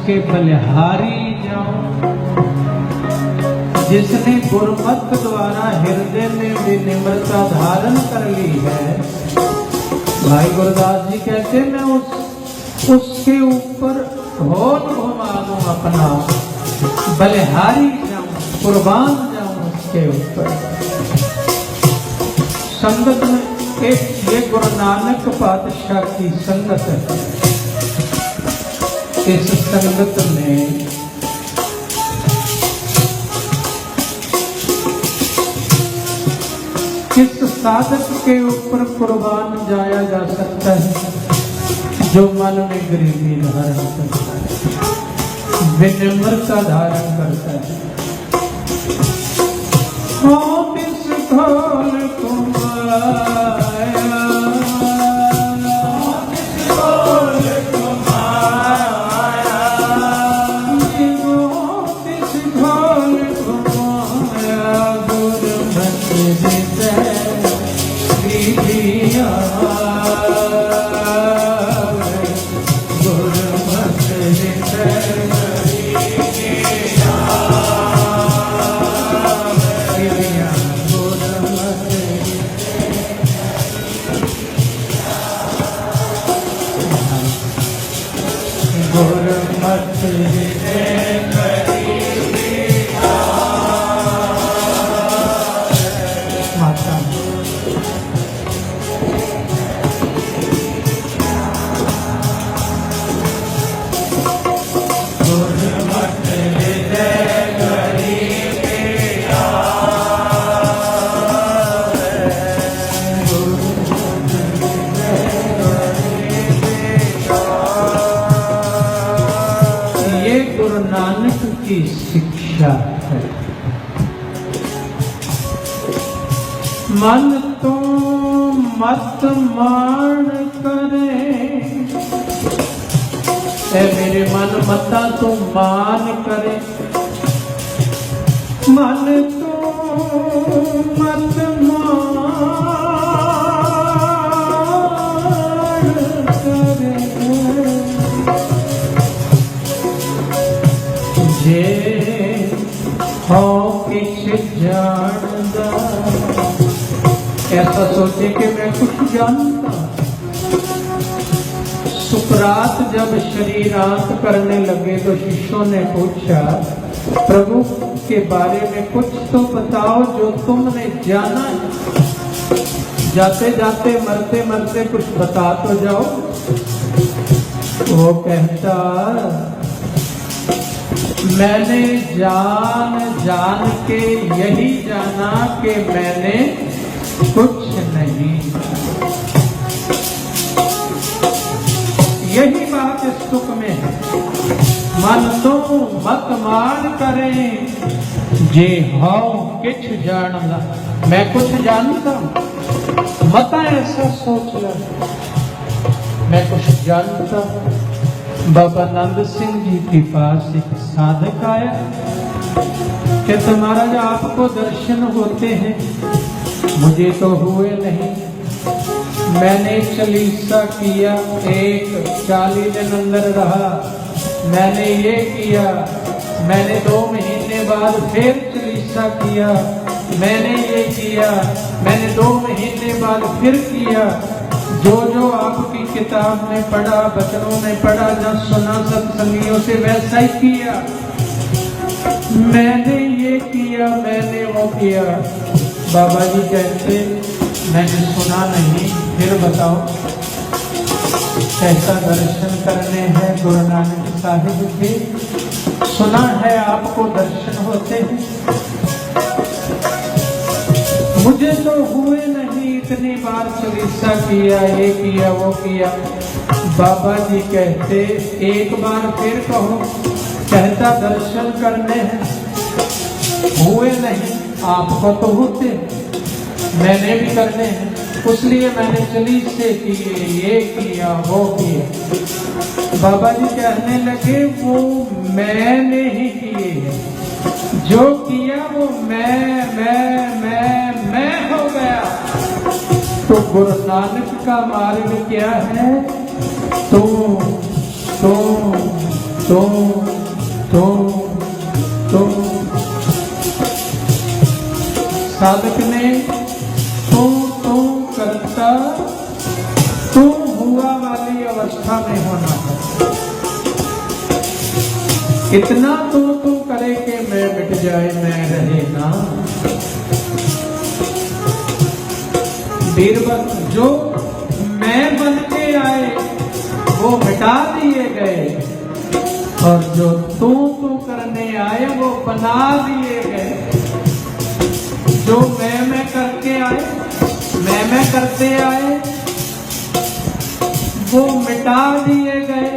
के बलिहारी जाऊं जिसने गुरमत द्वारा हृदय में विनिम्रता धारण कर ली है। भाई गुरदास जी कहते मैं उसके ऊपर होठ घुमा दूं, अपना बलिहारी जाऊं, कुर्बान जाऊं उसके ऊपर। संगत में एक ये गुरु नानक पातशाह की संगत है। इस संगत में किस साधक के ऊपर कुर्बान जाया जा सकता है जो मन में गरीबी धारण करता है, विनम्रता धारण करता है। किस घोल कुमाया की शिक्षा है। मन तो मत मान करे, ऐ मेरे मन मता तो मान करे। मन तो मत मान करे, जे हो किछ जानदा, ऐसा सोचे कि मैं कुछ जानता। सुकरात जब शरीरांत करने लगे तो शिष्यों ने पूछा, प्रभु के बारे में कुछ तो बताओ जो तुमने जाना है। जाते जाते मरते मरते कुछ बता तो जाओ। वो कहता, मैंने जान जान के यही जाना कि मैंने कुछ नहीं। यही बात इस तुक में है। मन तो मत मान करें, जे हो किछ जानदा, मैं कुछ जानता हूं। मत ऐसा सोच ले मैं कुछ जानता। बाबा नंद सिंह जी के पास एक साधक आया, कहते महाराज आपको दर्शन होते हैं, मुझे तो हुए नहीं। मैंने चालीसा किया, एक 40 दिन अंदर रहा। मैंने ये किया, मैंने 2 महीने बाद फिर चालीसा किया। मैंने ये किया, मैंने 2 महीने बाद फिर किया। जो जो आपकी किताब में पढ़ा, बचनों में पढ़ा, जब सुना सत्संगियों से, वैसा ही किया। मैंने ये किया, मैंने वो किया। बाबा जी कहते, मैंने सुना नहीं, फिर बताओ कैसा दर्शन करने हैं गुरु नानक साहिब के। सुना है आपको दर्शन होते हैं, मुझे तो हुए नहीं। इतनी बार चालीसा किया, ये किया वो किया। बाबा जी कहते एक बार फिर कहो। कहता दर्शन करने हैं, हुए नहीं। आपको तो होते, मैंने भी करने हैं, इसलिए मैंने चालीसे किए, ये किया वो किया। बाबा जी कहने लगे वो मैंने ही किए हैं, जो किया वो मैं हो गया। तो गुरु नानक का मार्ग क्या है? तू तू तू तू तू। साधक ने तू तू करता तू हुआ वाली अवस्था में होना है। इतना तू तू करे कि मैं मिट जाए, मैं रहे ना। बीरबल जो मैं बन के आए वो मिटा दिए गए, और जो तू तू करने आए वो बना दिए गए। जो मैं करके आए, मैं करते आए, वो मिटा दिए गए।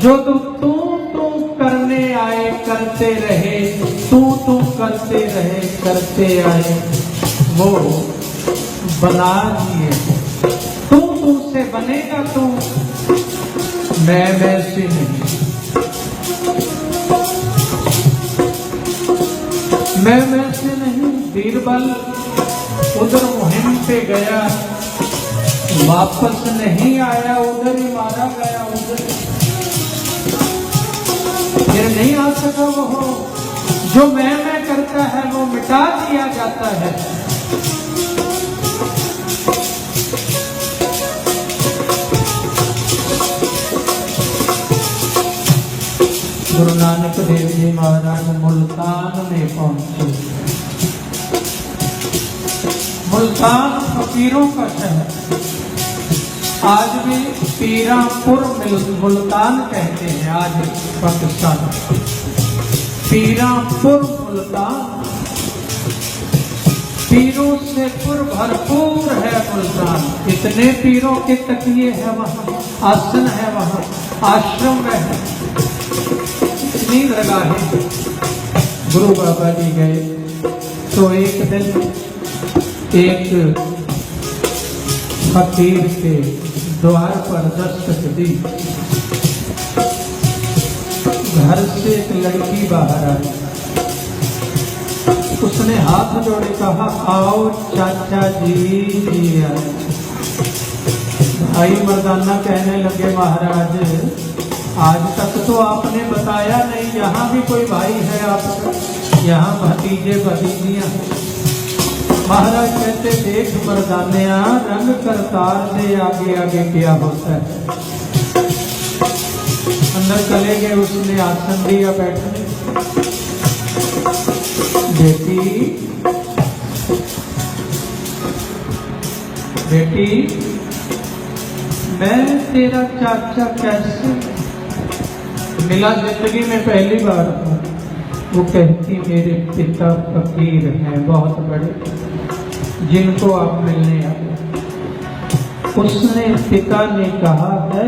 जो तू तू करने आए करते रहे, तू करते रहे करते आए, वो बना दिए। तू से बनेगा तू, मैं वैसे नहीं। मैं वैसे नहीं। बीरबल उधर मुहिम पे गया, वापस नहीं आया, उधर ही मारा गया। उधर फिर नहीं आ सका। वो जो मैं करता है वो मिटा दिया जाता है। गुरु नानक देव जी महाराज मुल्तान में पहुंचे। मुल्तान फकीरों का शहर, आज भी पीरापुर मुल्तान कहते हैं। आज पाकिस्तान पीरापुर मुल्तान, पीरों से भरपूर है मुल्तान। इतने पीरों के तकिए है वहाँ, आसन है वहाँ, आश्रम है, इतनी दरगाहें। गुरु बाबा जी गए तो एक दिन एक फकीर के द्वार पर दस्तक दी। घर से एक लड़की बाहर आई। उसने हाथ जोड़े कहा, आओ चाचा जी आए। भाई मर्दाना कहने लगे, महाराज आज तक तो आपने बताया नहीं, यहाँ भी कोई भाई है आपका? यहाँ भतीजे भतीजियाँ। महाराज कहते, देख मर्दानिया, रंग करतार से आगे आगे क्या होता है। अंदर चले गए, उसने आसन दिया बैठने। बेटी मैं तेरा चाचा कैसे मिला, जिंदगी में पहली बार हूँ। वो कहती, मेरे पिता फकीर हैं बहुत बड़े, जिनको आप मिलने आए। उसने पिता ने कहा है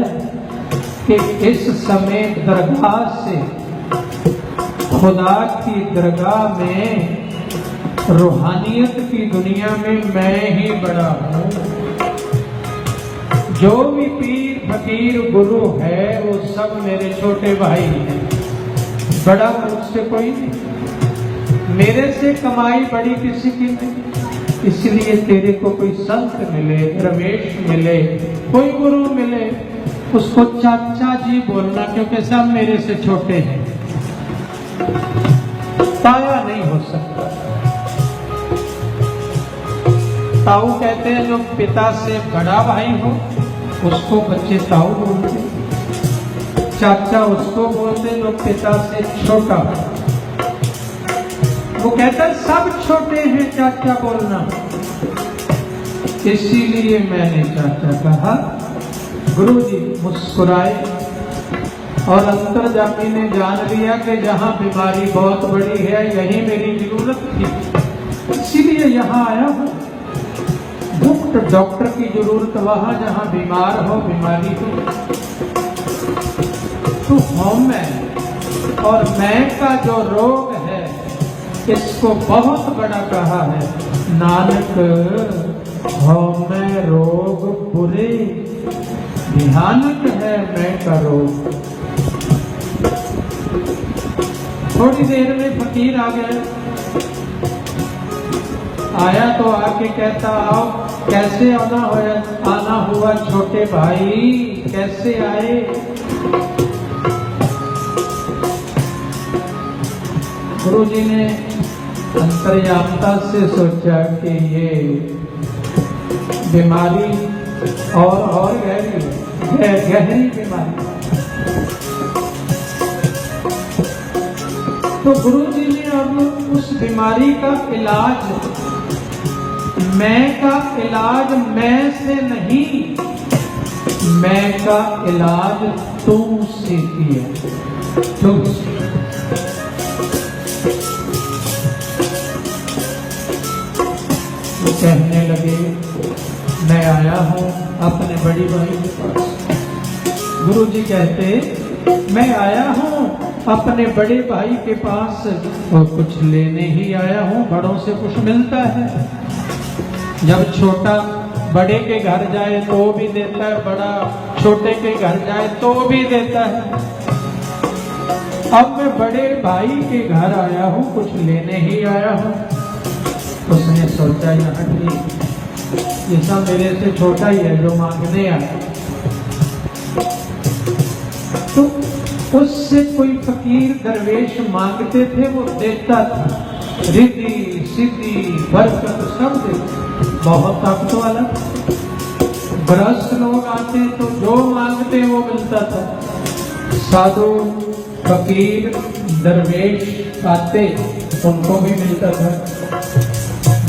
कि इस समय दरगाह से, खुदा की दरगाह में, रूहानियत की दुनिया में मैं ही बड़ा हूँ। जो भी पीर फकीर गुरु है वो सब मेरे छोटे भाई हैं, बड़ा मुझसे कोई नहीं। मेरे से कमाई बड़ी किसी की नहीं। इसलिए तेरे को कोई संत मिले, रमेश मिले, कोई गुरु मिले, उसको चाचा जी बोलना, क्योंकि सब मेरे से छोटे हैं। ताया नहीं हो सकता। ताऊ कहते हैं जो पिता से बड़ा भाई हो उसको बच्चे ताऊ बोलते, चाचा उसको बोलते जो पिता से छोटा। वो कहता सब छोटे हैं, चाचा बोलना। इसीलिए मैंने चाचा कहा। गुरुजी मुस्कुराए, और अंतर्जामी ने जान लिया कि जहाँ बीमारी बहुत बड़ी है यही मेरी जरूरत थी, इसीलिए यहाँ आया हूँ। डॉक्टर की जरूरत वहां जहां बीमार हो, बीमारी हो। तो हम मैं और मैं का जो रोग है इसको बहुत बड़ा कहा है नानक, हम मैं रोग बुरे भयानक है मैं का रोग। थोड़ी देर में फकीर आ गए, आया तो आके कहता आओ, कैसे आना हुआ छोटे भाई, कैसे आए? गुरुजी ने अंतर्यामता से सोचा कि ये बीमारी और गहरी बीमारी। तो गुरुजी ने अब उस बीमारी का इलाज, मैं का इलाज मैं से नहीं, मैं का इलाज तुम से किया। तुम तो कहने लगे मैं आया हूँ अपने बड़ी भाई के पास। गुरुजी कहते मैं आया हूँ अपने बड़े भाई के पास और कुछ लेने ही आया हूँ, बड़ों से कुछ मिलता है। जब छोटा बड़े के घर जाए तो भी देता है, बड़ा छोटे के घर जाए तो भी देता है। अब मैं बड़े भाई के घर आया हूँ, कुछ लेने ही आया हूँ। उसने सोचा यहाँ ठीक, ये सब मेरे से छोटा ही है जो मांगने आया। तो उससे कोई फकीर दरवेश मांगते थे वो देता था, रिद्धि सिद्धि बरकत सब देता, बहुत ताकत वाला। गृहस्थ लोग आते तो जो मांगते वो मिलता था। साधु फकीर दरवेश आते उनको भी मिलता था,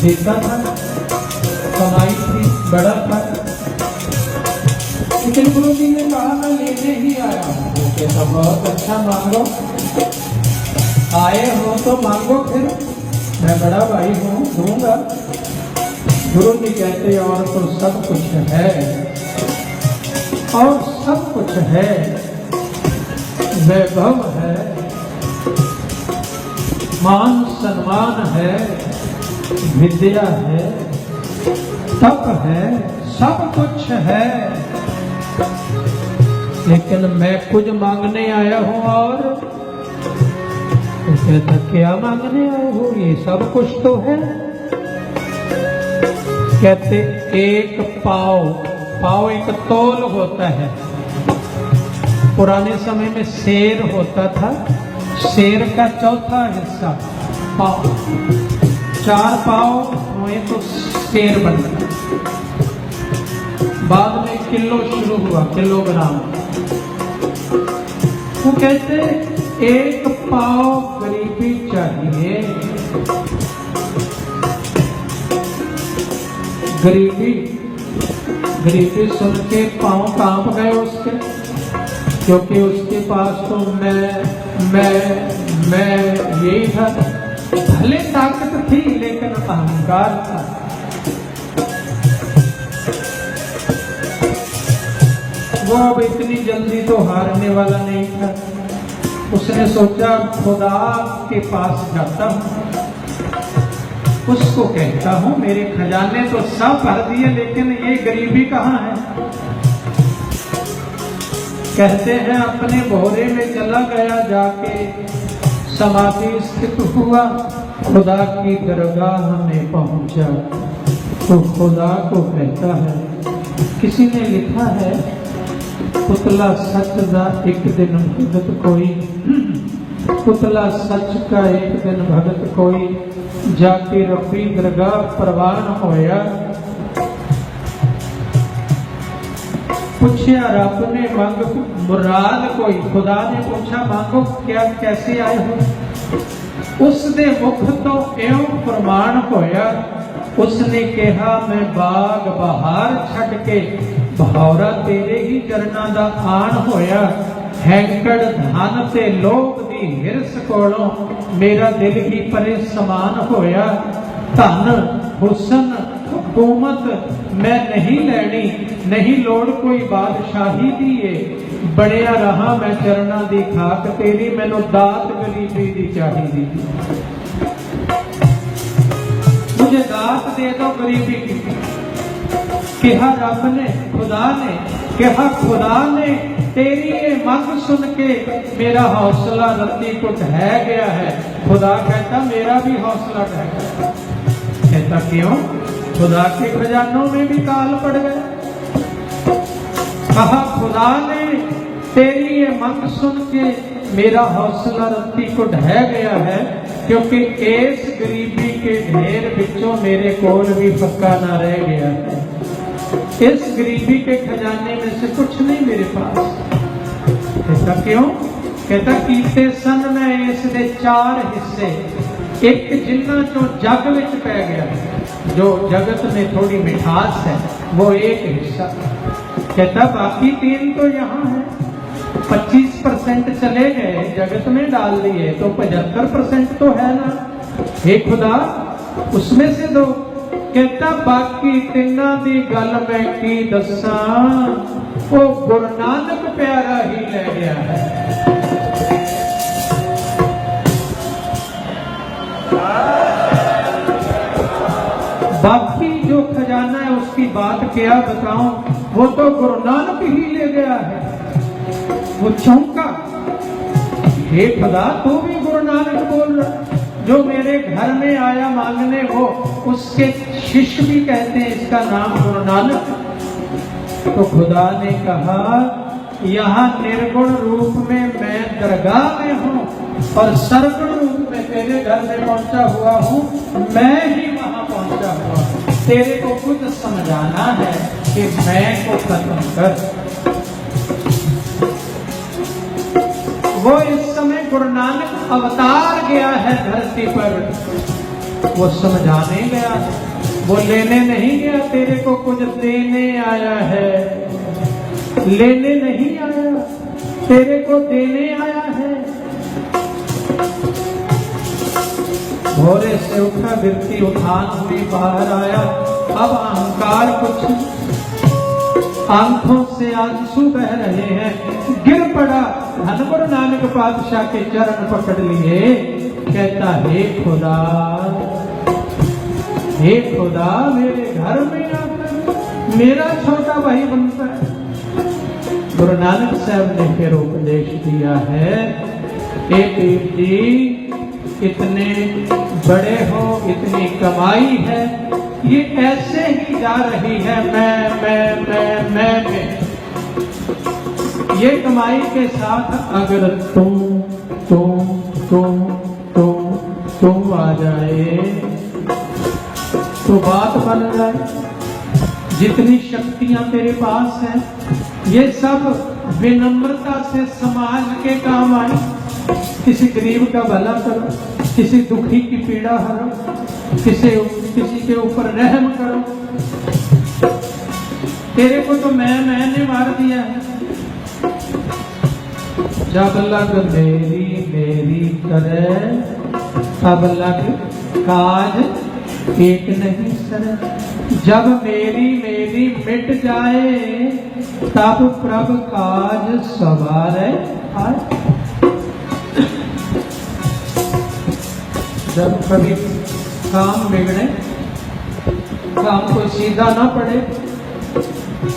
देता था, कमाई थी, बड़ा था। लेकिन गुरु जी ने कहा मैं लेने ही आया हूँ। कहता बहुत अच्छा, मांगो, आए हो तो मांगो, फिर मैं बड़ा भाई हूँ, दूंगा। गुरु जी कहते और तो सब कुछ है, और सब कुछ है, वैभव है, मान सम्मान है, विद्या है, तप है, सब कुछ है, लेकिन मैं कुछ मांगने आया हूं। और तो कहता क्या मांगने आए हो, ये सब कुछ तो है। कहते एक पाव एक तौल होता है। पुराने समय में शेर होता था, शेर का चौथा हिस्सा पाव, 4 पाव हुए तो शेर बन गया। बाद में किलो शुरू हुआ, किलोग्राम। वो कहते एक पाव गरीबी चाहिए, गरीबी सुन के पांव कांप गए उसके, क्योंकि उसके पास तो मैं यही था। भले ताकत थी लेकिन अहंकार था। वो अब इतनी जल्दी तो हारने वाला नहीं था। उसने सोचा खुदा के पास जाता हूँ, उसको कहता हूँ मेरे खजाने तो सब भर दिए लेकिन ये गरीबी कहाँ है। कहते हैं अपने भोरे में चला गया, जाके समाधि स्थित हुआ, खुदा की दरगाह में पहुंचा तो खुदा को कहता है। किसी ने लिखा है पुतला सच का एक दिन भगत कोई, पुतला सच का एक दिन भगत कोई, जाके रब्बी दरगाह प्रवान होया। पूछा रब ने मांग मुराद कोई, खुदा ने पूछा मांगो क्या, कैसे आए हो। उसने मुख तो एवं प्रमाण होया, उसने कहा मैं बाग बहार छड़ के भौरा तेरे ही चरना दा आन होया। हैंकड़ धन ते लोभ दी हिरस कोलों मेरा दिल ही परे समान होया। धन हुसन हुकूमत मैं नहीं लैनी, नहीं लोड़ कोई बादशाही दी। बड़िया रहा मैं चरना दी खाक तेरी, मैनू दात गरीबी दी चाहिदी। मुझे दात दे दो गरीबी की। कहा रब ने, खुदा ने कहा, खुदा ने तेरी ये मंग सुन के मेरा हौसला रत्ती को ढह गया है। खुदा कहता मेरा भी हौसला ढह गया। कहता क्यों? खुदा के खजानों में भी काल पड़ गया। कहा खुदा ने तेरी ये मंग सुन के मेरा हौसला रत्ती को ढह गया है, क्योंकि इस गरीबी के ढेर बिचों मेरे कोल भी फक्का ना रह गया है। इस गरीबी के खजाने में से कुछ नहीं मेरे पास। कहता क्यों? कहता कीते सन मैं इस दे 4 हिस्से, एक जिन्ना जो जग विच पै गया, जो जगत में थोड़ी मिठास है वो एक हिस्सा। कहता बाकी 3 तो यहाँ है। 25% चले गए जगत में डाल दिए तो 75% तो है ना। हे खुदा उसमें से दो। कहता बाकी 3 दी गल मैं की दसा, वो गुरु नानक प्यारा ही ले गया है। बाकी जो खजाना है उसकी बात क्या बताऊं, वो तो गुरु नानक ही ले गया है। वो चौंका, हे खुदा तू भी गुरु नानक बोल रहा। जो मेरे घर में आया मांगने वो उसके शिष्य भी कहते हैं इसका नाम गुरु नानक। तो खुदा ने कहा यहाँ निर्गुण रूप में मैं दरगाह में हूँ और सर्वगुण रूप में तेरे घर में पहुंचा हुआ हूँ। मैं ही वहां पहुंचा हुआ हूँ। तेरे को खुद समझाना है कि मैं को खत्म कर। वो इस समय गुरु नानक अवतार गया है धरती पर। वो समझाने गया, वो लेने नहीं गया। तेरे को कुछ देने आया है, लेने नहीं आया, तेरे को देने आया है। भोरे से उठा गिरती उठान हुई बाहर आया। अब अहंकार कुछ, आंखों से आंसू बह रहे हैं। गिर पड़ा, धन गुरु नानक पातशाह के चरण पकड़ लिए। कहता हे खुदा, हे खुदा मेरे घर में आकर मेरा छोटा भाई बनता है। गुरु नानक साहब ने फिर उपदेश दिया है, एक जी इतने बड़े हो, इतनी कमाई है, ये ऐसे ही जा रही है मैं। ये कमाई के साथ अगर तुम आ जाए तो बात बन जाए। जितनी शक्तियां तेरे पास हैं ये सब विनम्रता से समाज के काम आए। किसी गरीब का भला करो, किसी दुखी की पीड़ा हरो, किसी के ऊपर रहम करो। तेरे को तो मैंने मार दिया है। जब लग मेरी करे तब लग काज एक नहीं सरे। जब मेरी मिट जाए तब प्रभ काज सवारे आए। जब कभी काम बिगड़े, काम को सीधा ना पड़े,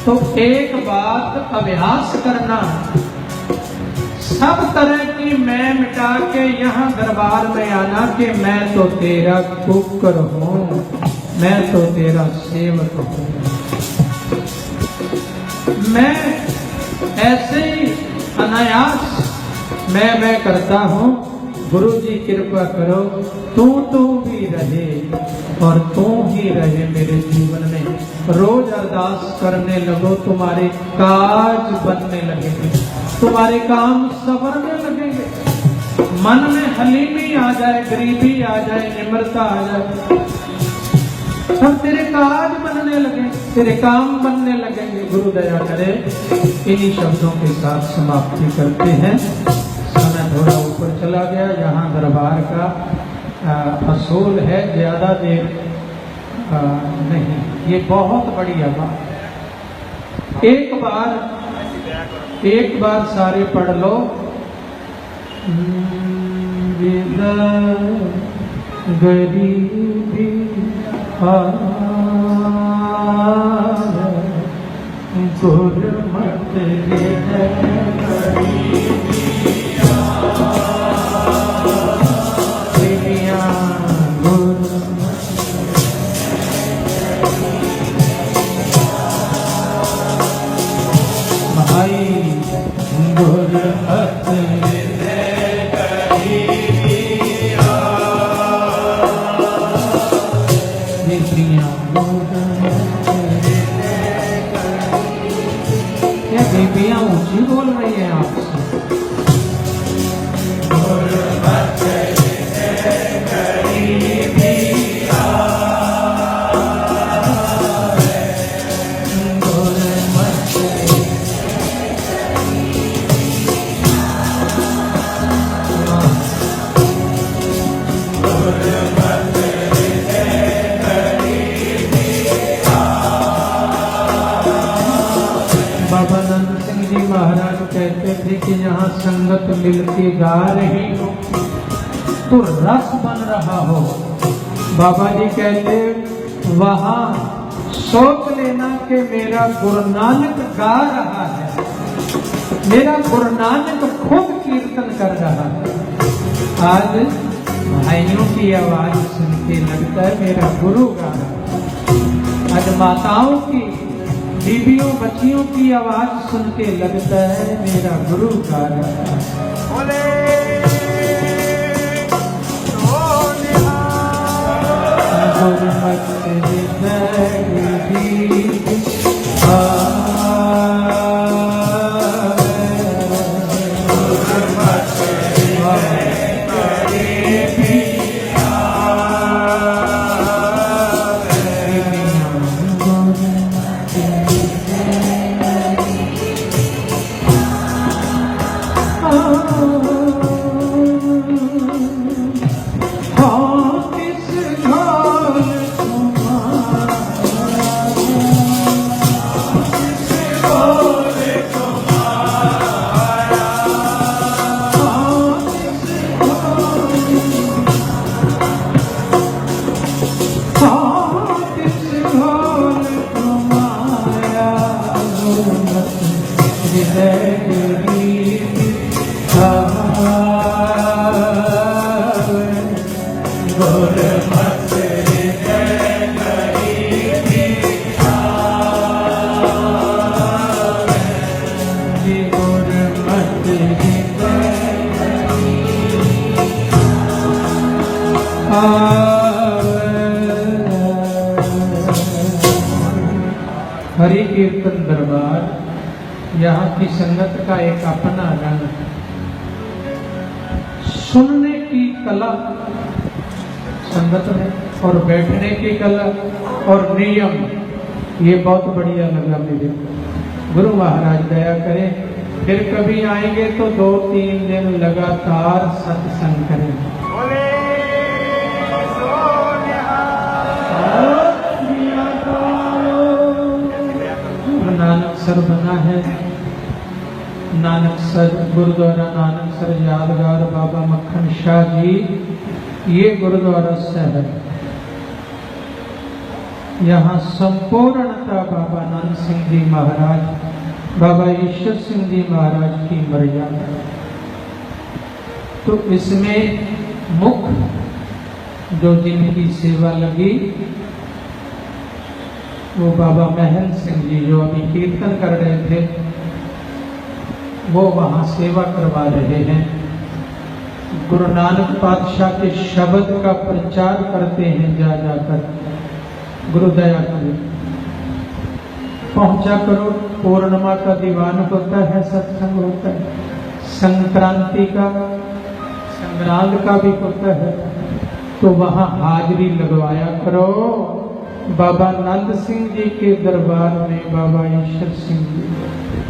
तो एक बात अभ्यास करना, सब तरह की मैं मिटा के यहाँ दरबार में आना कि मैं तो तेरा कुकर हूँ, मैं तो तेरा सेवक हूँ। मैं ऐसे ही अनायास मैं करता हूँ। गुरु जी कृपा करो, तू भी रहे और तू ही रहे मेरे जीवन में। रोज अरदास करने लगो, तुम्हारे काज बनने लगेंगे, तुम्हारे काम संवरने लगेंगे। मन में हलीमी आ जाए, गरीबी आ जाए, निम्रता आ जाए, सब तेरे काज बनने लगे। तेरे काम बनने लगेंगे। गुरु दया करे। इन्हीं शब्दों के साथ समाप्ति करते हैं। समय थोड़ा ऊपर चला गया। यहाँ दरबार का असूल है ज्यादा देर नहीं, ये बहुत बढ़िया बात। एक बार सारे पढ़ लो। गरीबी गुरमत बेबियां ऊंची बोल रही है आपसे। महाराज कहते थे कि यहाँ संगत मिलके गा रही हो तो रस बन रहा हो। बाबा जी कहते वहाँ सोच लेना कि मेरा गुरु नानक गा रहा है, मेरा गुरु नानक खुद कीर्तन कर रहा है। आज भाइयों की आवाज सुन के लगता है मेरा गुरु गा रहा है। आज माताओं की, बीवियों बच्चियों की आवाज सुन के लगता है मेरा गुरु गा रहा है। हरि कीर्तन दरबार यहाँ की संगत का एक अपना रंग है। सुनने की कला संगत में और बैठने की कला और नियम, ये बहुत बढ़िया लगा मुझे। गुरु महाराज दया करें, फिर कभी आएंगे तो 2-3 दिन लगातार सत्संग करें। नानक सर बना है, नानक सर गुरुद्वारा नानक सर यादगार बाबा मक्खन शाह जी, ये गुरुद्वारा से है। यहाँ संपूर्णता बाबा नानक सिंह जी महाराज, बाबा ईश्वर सिंह जी महाराज की मर्यादा। तो इसमें मुख्य जो जिनकी सेवा लगी वो बाबा महल सिंह जी जो अभी कीर्तन कर रहे थे, वो वहाँ सेवा करवा रहे हैं। गुरु नानक पातशाह के शब्द का प्रचार करते हैं जा जाकर। गुरु दया करें, पहुंचा करो। पूर्णिमा का दीवान होता है, सत्संग होता है, संक्रांति का, संग्रांद का भी होता है, तो वहाँ हाजिरी लगवाया करो। बाबा नंद सिंह जी के दरबार में बाबा ईश्वर सिंह जी।